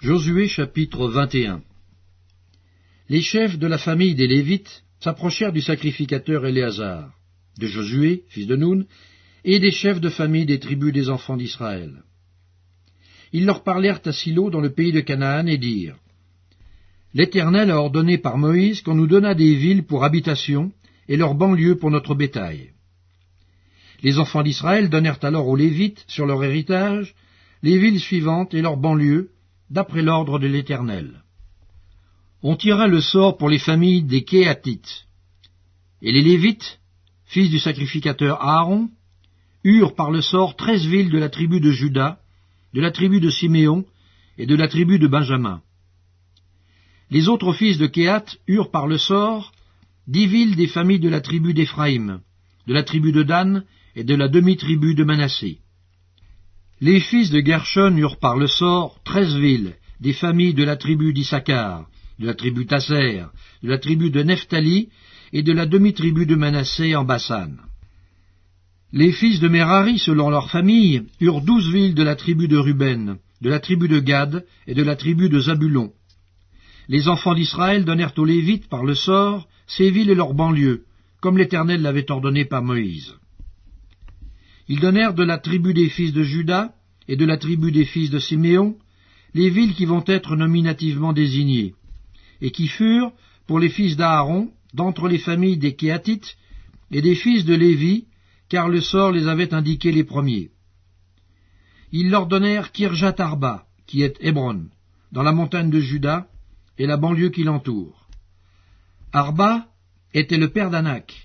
Josué chapitre 21. Les chefs de la famille des Lévites s'approchèrent du sacrificateur Éléazar, de Josué, fils de Noun, et des chefs de famille des tribus des enfants d'Israël. Ils leur parlèrent à Silo dans le pays de Canaan et dirent : L'Éternel a ordonné par Moïse qu'on nous donnât des villes pour habitation et leurs banlieues pour notre bétail. Les enfants d'Israël donnèrent alors aux Lévites, sur leur héritage, les villes suivantes et leurs banlieues, d'après l'ordre de l'Éternel. On tira le sort pour les familles des Kéatites. Et les Lévites, fils du sacrificateur Aaron, eurent par le sort 13 villes de la tribu de Juda, de la tribu de Siméon et de la tribu de Benjamin. Les autres fils de Kéhat eurent par le sort 10 villes des familles de la tribu d'Éphraïm, de la tribu de Dan et de la demi-tribu de Manassé. Les fils de Gershon eurent par le sort 13 villes des familles de la tribu d'Issachar, de la tribu d'Aser, de la tribu de Nephtali et de la demi-tribu de Manassé en Bassan. Les fils de Merari, selon leur famille, eurent 12 villes de la tribu de Ruben, de la tribu de Gad et de la tribu de Zabulon. Les enfants d'Israël donnèrent aux Lévites par le sort ces villes et leurs banlieues, comme l'Éternel l'avait ordonné par Moïse. Ils donnèrent de la tribu des fils de Juda et de la tribu des fils de Siméon les villes qui vont être nominativement désignées, et qui furent, pour les fils d'Aaron, d'entre les familles des Kéatites et des fils de Lévi, car le sort les avait indiqués les premiers. Ils leur donnèrent Kirjat Arba, qui est Hébron, dans la montagne de Juda, et la banlieue qui l'entoure. Arba était le père d'Anak.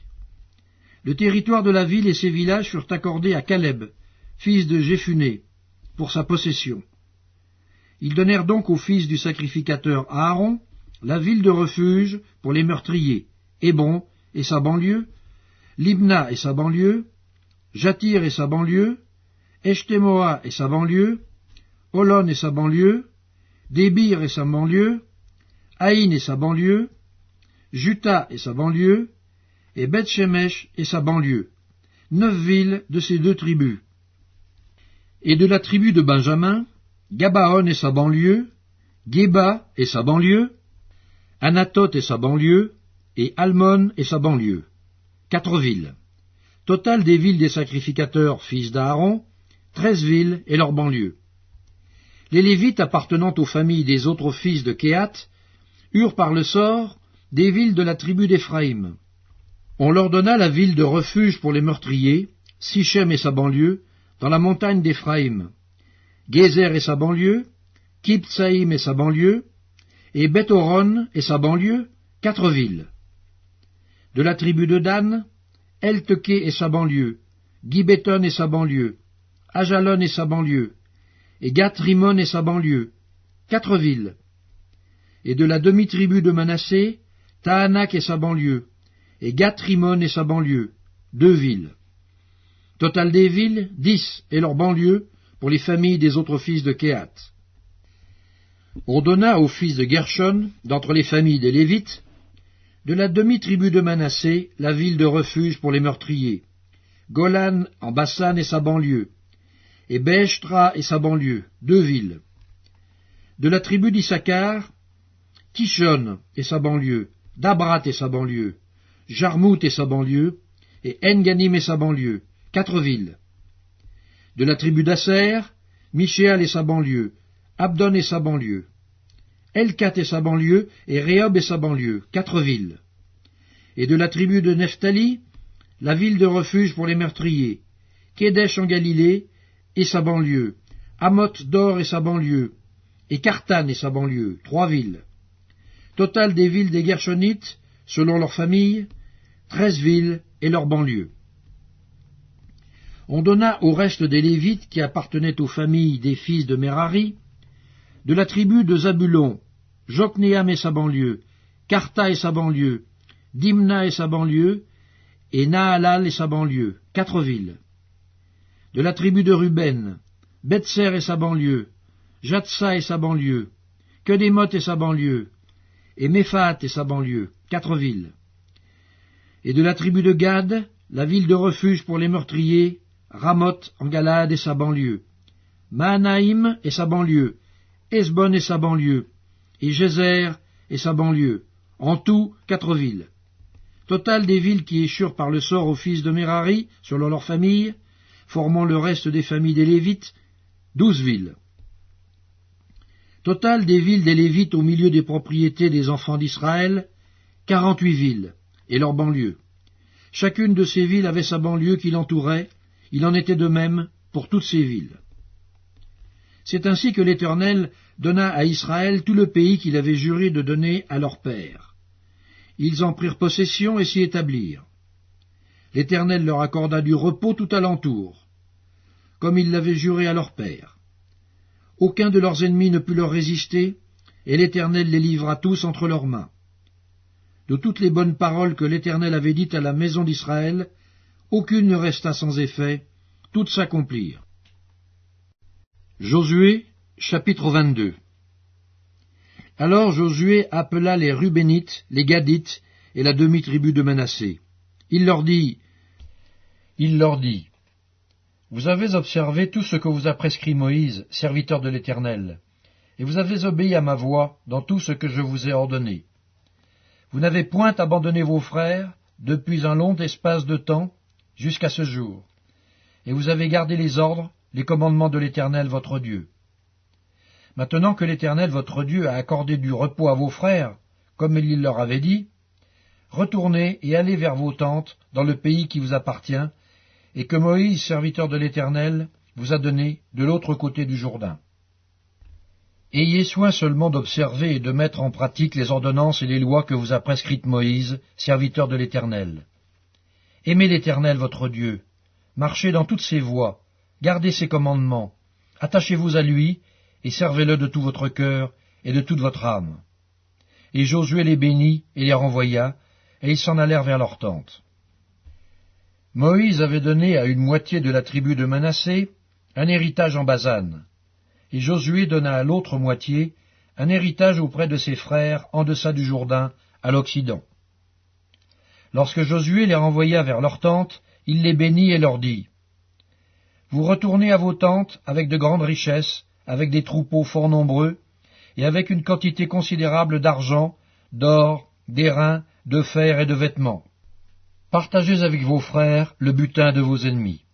Le territoire de la ville et ses villages furent accordés à Caleb, fils de Jéphuné, pour sa possession. Ils donnèrent donc aux fils du sacrificateur Aaron la ville de refuge pour les meurtriers, Hébron et sa banlieue, Libna et sa banlieue, Jatir et sa banlieue, Eshtemoa et sa banlieue, Holon et sa banlieue, Débir et sa banlieue, Haïn et sa banlieue, Juta et sa banlieue, et Beth-Shemesh et sa banlieue, 9 villes de ces 2 tribus. Et de la tribu de Benjamin, Gabaon et sa banlieue, Géba et sa banlieue, Anatot et sa banlieue, et Almon et sa banlieue, 4 villes. Total des villes des sacrificateurs, fils d'Aaron, 13 villes et leurs banlieues. Les Lévites appartenant aux familles des autres fils de Kéhat eurent par le sort des villes de la tribu d'Éphraïm. On leur donna la ville de refuge pour les meurtriers, Sichem et sa banlieue, dans la montagne d'Éphraïm, Gézer et sa banlieue, Kibtsaïm et sa banlieue, et Beth-Horon et sa banlieue, 4 villes. De la tribu de Dan, Elteké et sa banlieue, Gibéton et sa banlieue, Ajalon et sa banlieue, et Gath-Rimon et sa banlieue, 4 villes. Et de la demi-tribu de Manassé, Tahanak et sa banlieue, et Gath-Rimon et sa banlieue, 2 villes. Total des villes, 10 et leurs banlieues, pour les familles des autres fils de Kéhat. On donna aux fils de Gershon, d'entre les familles des Lévites, de la demi-tribu de Manassé, la ville de refuge pour les meurtriers, Golan en Bassan et sa banlieue, et Béeshtra et sa banlieue, 2 villes. De la tribu d'Issachar, Kishon et sa banlieue, Dabrat et sa banlieue, Jarmout et sa banlieue, et En-Ganim et sa banlieue, 4 villes. De la tribu d'Aser, Michéal et sa banlieue, Abdon et sa banlieue, Elkat et sa banlieue, et Rehob et sa banlieue, 4 villes. Et de la tribu de Nephtali, la ville de refuge pour les meurtriers, Kédesh en Galilée et sa banlieue, Hamoth Dor et sa banlieue, et Kartan et sa banlieue, 3 villes. Total des villes des Gershonites, selon leur famille, 13 villes et leurs banlieues. On donna au reste des Lévites qui appartenaient aux familles des fils de Merari, de la tribu de Zabulon, Jokneam et sa banlieue, Karta et sa banlieue, Dimna et sa banlieue, et Nahalal et sa banlieue, 4 villes. De la tribu de Ruben, Betser et sa banlieue, Jatsa et sa banlieue, Kedémoth et sa banlieue, et Méphat et sa banlieue, 4 villes. Et de la tribu de Gad, la ville de refuge pour les meurtriers, Ramoth en Galade et sa banlieue, Mahanaïm et sa banlieue, Hesbon et sa banlieue, et Gézer et sa banlieue, en tout 4 villes. Total des villes qui échurent par le sort aux fils de Merari, selon leurs familles, formant le reste des familles des Lévites, 12 villes. Total des villes des Lévites au milieu des propriétés des enfants d'Israël, 48 villes, et leurs banlieues. Chacune de ces villes avait sa banlieue qui l'entourait, il en était de même pour toutes ces villes. C'est ainsi que l'Éternel donna à Israël tout le pays qu'il avait juré de donner à leur père. Ils en prirent possession et s'y établirent. L'Éternel leur accorda du repos tout alentour, comme il l'avait juré à leur père. Aucun de leurs ennemis ne put leur résister, et l'Éternel les livra tous entre leurs mains. De toutes les bonnes paroles que l'Éternel avait dites à la maison d'Israël, aucune ne resta sans effet, toutes s'accomplirent. Josué, chapitre 22. Alors Josué appela les Rubénites, les Gadites et la demi-tribu de Manassé. Il leur dit, vous avez observé tout ce que vous a prescrit Moïse, serviteur de l'Éternel, et vous avez obéi à ma voix dans tout ce que je vous ai ordonné. Vous n'avez point abandonné vos frères depuis un long espace de temps jusqu'à ce jour, et vous avez gardé les ordres, les commandements de l'Éternel votre Dieu. Maintenant que l'Éternel votre Dieu a accordé du repos à vos frères, comme il leur avait dit, retournez et allez vers vos tentes dans le pays qui vous appartient, et que Moïse, serviteur de l'Éternel, vous a donné de l'autre côté du Jourdain. Ayez soin seulement d'observer et de mettre en pratique les ordonnances et les lois que vous a prescrites Moïse, serviteur de l'Éternel. Aimez l'Éternel votre Dieu, marchez dans toutes ses voies, gardez ses commandements, attachez-vous à lui, et servez-le de tout votre cœur et de toute votre âme. Et Josué les bénit et les renvoya, et ils s'en allèrent vers leur tente. Moïse avait donné à une moitié de la tribu de Manassé un héritage en Basane, et Josué donna à l'autre moitié un héritage auprès de ses frères en deçà du Jourdain, à l'Occident. Lorsque Josué les renvoya vers leur tente, il les bénit et leur dit, « Vous retournez à vos tentes avec de grandes richesses, avec des troupeaux fort nombreux, et avec une quantité considérable d'argent, d'or, d'airain, de fer et de vêtements. Partagez avec vos frères le butin de vos ennemis. »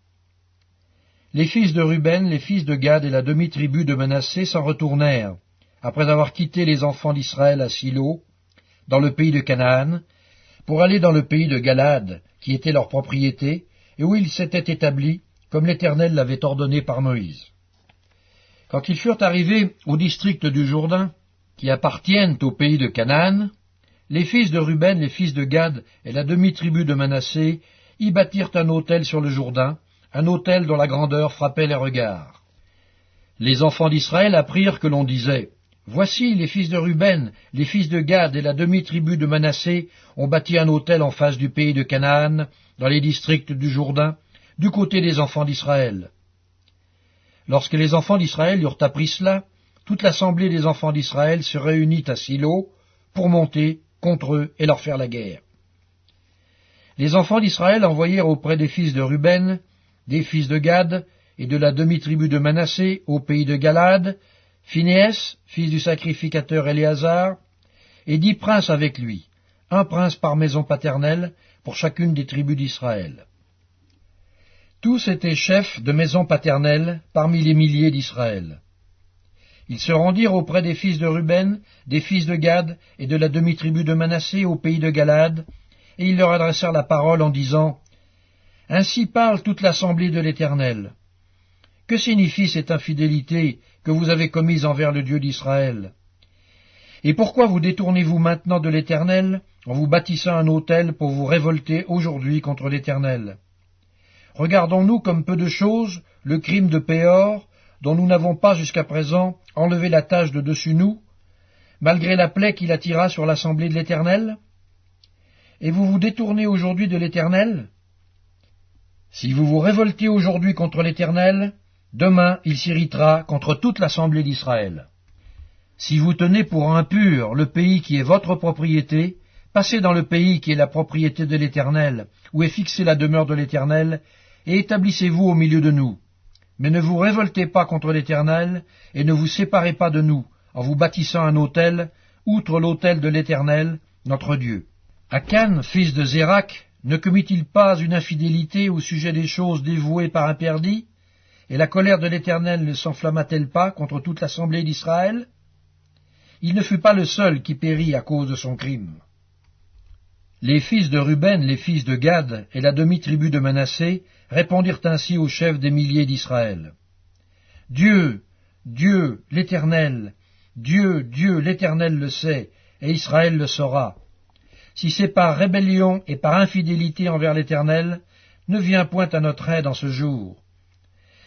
Les fils de Ruben, les fils de Gad et la demi-tribu de Manassé s'en retournèrent, après avoir quitté les enfants d'Israël à Silo, dans le pays de Canaan, pour aller dans le pays de Galad, qui était leur propriété, et où ils s'étaient établis, comme l'Éternel l'avait ordonné par Moïse. Quand ils furent arrivés au district du Jourdain, qui appartiennent au pays de Canaan, les fils de Ruben, les fils de Gad et la demi-tribu de Manassé y bâtirent un autel sur le Jourdain, un autel dont la grandeur frappait les regards. Les enfants d'Israël apprirent que l'on disait, « Voici les fils de Ruben, les fils de Gad et la demi-tribu de Manassé ont bâti un autel en face du pays de Canaan, dans les districts du Jourdain, du côté des enfants d'Israël. » Lorsque les enfants d'Israël eurent appris cela, toute l'assemblée des enfants d'Israël se réunit à Silo pour monter contre eux et leur faire la guerre. Les enfants d'Israël envoyèrent auprès des fils de Ruben, des fils de Gad et de la demi-tribu de Manassé au pays de Galad, Phinéas, fils du sacrificateur Éléazar, et 10 princes avec lui, un prince par maison paternelle pour chacune des tribus d'Israël. Tous étaient chefs de maison paternelle parmi les milliers d'Israël. Ils se rendirent auprès des fils de Ruben, des fils de Gad et de la demi-tribu de Manassé au pays de Galad, et ils leur adressèrent la parole en disant, « Ainsi parle toute l'assemblée de l'Éternel. Que signifie cette infidélité que vous avez commise envers le Dieu d'Israël? Et pourquoi vous détournez-vous maintenant de l'Éternel en vous bâtissant un autel pour vous révolter aujourd'hui contre l'Éternel? Regardons-nous comme peu de choses le crime de Péor, dont nous n'avons pas jusqu'à présent enlevé la tache de dessus nous, malgré la plaie qu'il attira sur l'assemblée de l'Éternel? Et vous vous détournez aujourd'hui de l'Éternel? Si vous vous révoltez aujourd'hui contre l'Éternel, demain il s'irritera contre toute l'assemblée d'Israël. Si vous tenez pour impur le pays qui est votre propriété, passez dans le pays qui est la propriété de l'Éternel, où est fixée la demeure de l'Éternel, et établissez-vous au milieu de nous. Mais ne vous révoltez pas contre l'Éternel, et ne vous séparez pas de nous, en vous bâtissant un autel, outre l'autel de l'Éternel, notre Dieu. Akan, fils de Zérak, ne commit-il pas une infidélité au sujet des choses dévouées par un perdit? Et la colère de l'Éternel ne s'enflamma-t-elle pas contre toute l'assemblée d'Israël? Il ne fut pas le seul qui périt à cause de son crime. Les fils de Ruben, les fils de Gad et la demi-tribu de Manassé répondirent ainsi aux chefs des milliers d'Israël. Dieu, Dieu, l'Éternel, Dieu, Dieu, l'Éternel le sait, et Israël le saura. Si c'est par rébellion et par infidélité envers l'Éternel, ne viens point à notre aide en ce jour.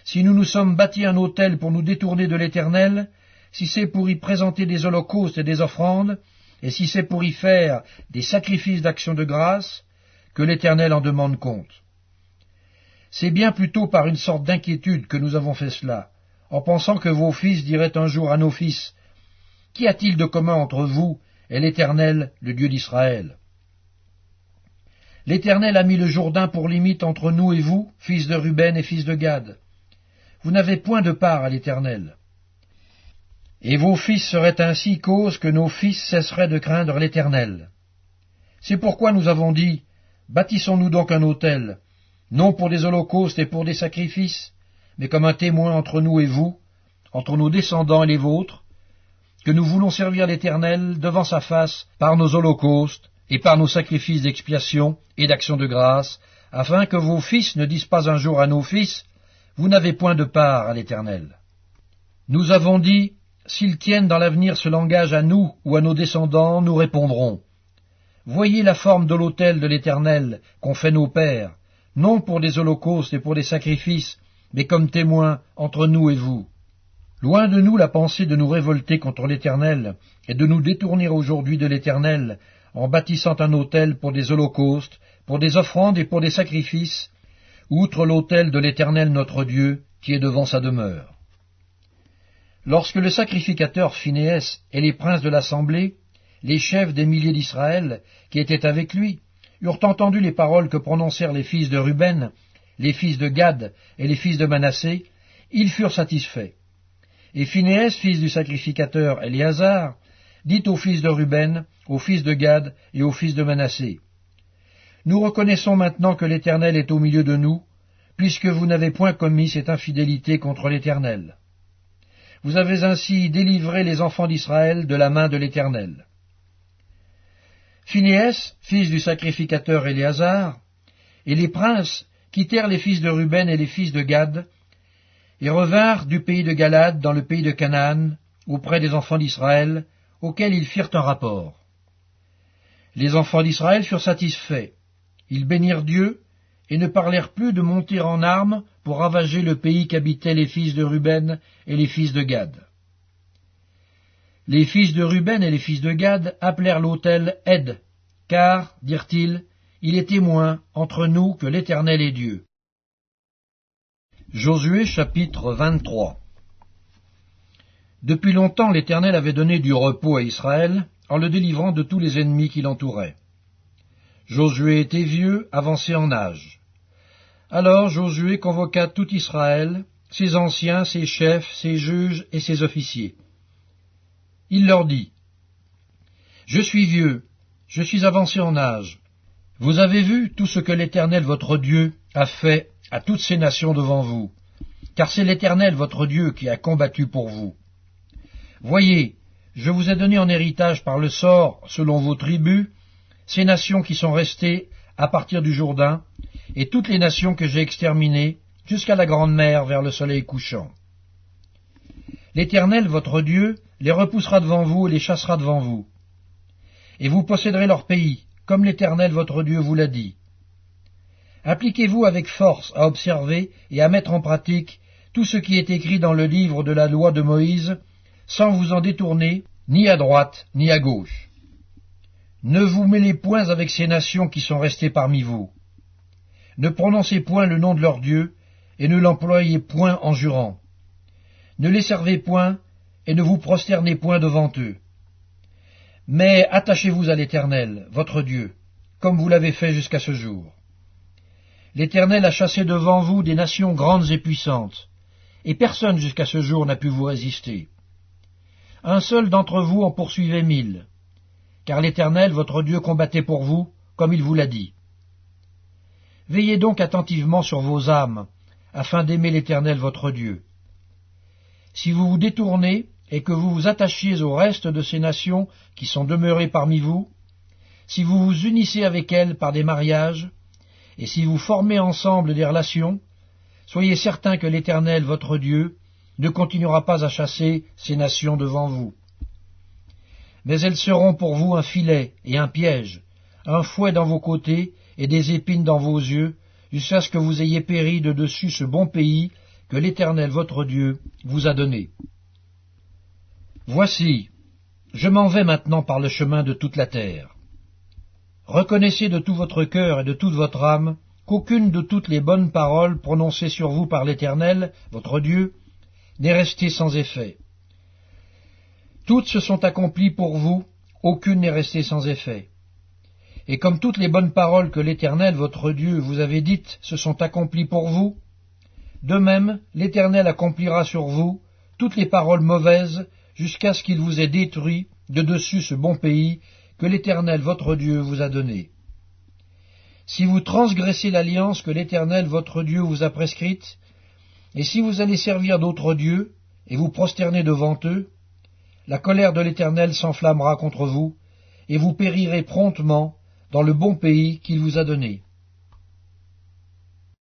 Si nous nous sommes bâtis un autel pour nous détourner de l'Éternel, si c'est pour y présenter des holocaustes et des offrandes, et si c'est pour y faire des sacrifices d'action de grâce, que l'Éternel en demande compte. C'est bien plutôt par une sorte d'inquiétude que nous avons fait cela, en pensant que vos fils diraient un jour à nos fils, « Qu'y a-t-il de commun entre vous et l'Éternel, le Dieu d'Israël ?» L'Éternel a mis le Jourdain pour limite entre nous et vous, fils de Ruben et fils de Gad. Vous n'avez point de part à l'Éternel. Et vos fils seraient ainsi cause que nos fils cesseraient de craindre l'Éternel. C'est pourquoi nous avons dit, bâtissons-nous donc un autel, non pour des holocaustes et pour des sacrifices, mais comme un témoin entre nous et vous, entre nos descendants et les vôtres, que nous voulons servir l'Éternel devant sa face par nos holocaustes et par nos sacrifices d'expiation et d'action de grâce, afin que vos fils ne disent pas un jour à nos fils, vous n'avez point de part à l'Éternel. Nous avons dit, s'ils tiennent dans l'avenir ce langage à nous ou à nos descendants, nous répondrons. Voyez la forme de l'autel de l'Éternel qu'ont fait nos pères, non pour des holocaustes et pour des sacrifices, mais comme témoins entre nous et vous. Loin de nous la pensée de nous révolter contre l'Éternel et de nous détourner aujourd'hui de l'Éternel en bâtissant un autel pour des holocaustes, pour des offrandes et pour des sacrifices, outre l'autel de l'Éternel notre Dieu qui est devant sa demeure. Lorsque le sacrificateur Phinéas et les princes de l'assemblée, les chefs des milliers d'Israël, qui étaient avec lui, eurent entendu les paroles que prononcèrent les fils de Ruben, les fils de Gad et les fils de Manassé, ils furent satisfaits. Et Phinéas, fils du sacrificateur Éléazar, dit aux fils de Ruben, aux fils de Gad et aux fils de Manassé, « Nous reconnaissons maintenant que l'Éternel est au milieu de nous, puisque vous n'avez point commis cette infidélité contre l'Éternel. Vous avez ainsi délivré les enfants d'Israël de la main de l'Éternel. » Phinéas, fils du sacrificateur Éléazar, et les princes quittèrent les fils de Ruben et les fils de Gad, et revinrent du pays de Galad dans le pays de Canaan, auprès des enfants d'Israël, auxquels ils firent un rapport. Les enfants d'Israël furent satisfaits. Ils bénirent Dieu, et ne parlèrent plus de monter en armes pour ravager le pays qu'habitaient les fils de Ruben et les fils de Gad. Les fils de Ruben et les fils de Gad appelèrent l'autel Ed, car, dirent-ils, il est témoin entre nous que l'Éternel est Dieu. Josué chapitre 23. Depuis longtemps l'Éternel avait donné du repos à Israël en le délivrant de tous les ennemis qui l'entouraient. Josué était vieux, avancé en âge. Alors Josué convoqua tout Israël, ses anciens, ses chefs, ses juges et ses officiers. Il leur dit, « Je suis vieux, je suis avancé en âge. Vous avez vu tout ce que l'Éternel votre Dieu a fait à toutes ces nations devant vous, car c'est l'Éternel votre Dieu qui a combattu pour vous. Voyez, je vous ai donné en héritage par le sort, selon vos tribus, ces nations qui sont restées à partir du Jourdain, et toutes les nations que j'ai exterminées, jusqu'à la grande mer vers le soleil couchant. L'Éternel, votre Dieu, les repoussera devant vous et les chassera devant vous. Et vous posséderez leur pays, comme l'Éternel, votre Dieu, vous l'a dit. Appliquez-vous avec force à observer et à mettre en pratique tout ce qui est écrit dans le livre de la loi de Moïse, sans vous en détourner, ni à droite, ni à gauche. Ne vous mêlez point avec ces nations qui sont restées parmi vous. Ne prononcez point le nom de leur Dieu, et ne l'employez point en jurant. Ne les servez point, et ne vous prosternez point devant eux. Mais attachez-vous à l'Éternel, votre Dieu, comme vous l'avez fait jusqu'à ce jour. L'Éternel a chassé devant vous des nations grandes et puissantes. et personne jusqu'à ce jour n'a pu vous résister. Un seul d'entre vous en poursuivait 1000, car l'Éternel, votre Dieu, combattait pour vous, comme il vous l'a dit. Veillez donc attentivement sur vos âmes, afin d'aimer l'Éternel, votre Dieu. Si vous vous détournez et que vous vous attachiez au reste de ces nations qui sont demeurées parmi vous, si vous vous unissez avec elles par des mariages, et si vous formez ensemble des relations, soyez certains que l'Éternel, votre Dieu, ne continuera pas à chasser ces nations devant vous. Mais elles seront pour vous un filet et un piège, un fouet dans vos côtés et des épines dans vos yeux, jusqu'à ce que vous ayez péri de dessus ce bon pays que l'Éternel, votre Dieu, vous a donné. Voici, je m'en vais maintenant par le chemin de toute la terre. Reconnaissez de tout votre cœur et de toute votre âme qu'aucune de toutes les bonnes paroles prononcées sur vous par l'Éternel, votre Dieu, n'est restée sans effet. Toutes se sont accomplies pour vous, aucune n'est restée sans effet. Et comme toutes les bonnes paroles que l'Éternel, votre Dieu, vous avait dites se sont accomplies pour vous, de même l'Éternel accomplira sur vous toutes les paroles mauvaises jusqu'à ce qu'il vous ait détruit de dessus ce bon pays que l'Éternel, votre Dieu, vous a donné. Si vous transgressez l'alliance que l'Éternel, votre Dieu, vous a prescrite, et si vous allez servir d'autres dieux, et vous prosterner devant eux, la colère de l'Éternel s'enflammera contre vous, et vous périrez promptement dans le bon pays qu'il vous a donné.